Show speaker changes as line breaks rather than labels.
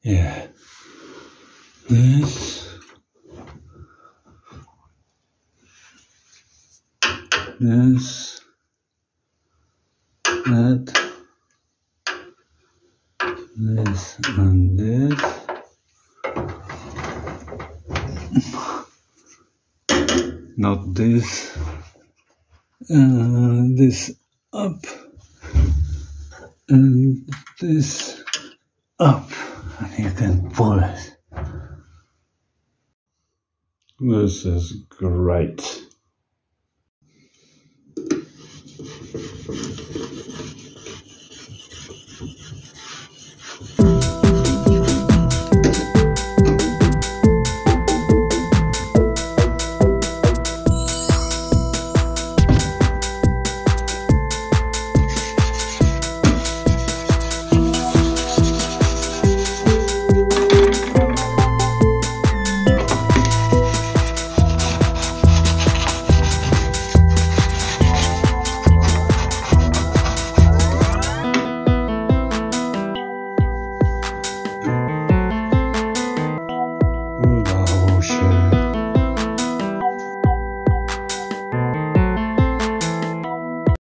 Yeah. This. This. That. This and this. Not this. This up. And this up. And you can pull it. This is great.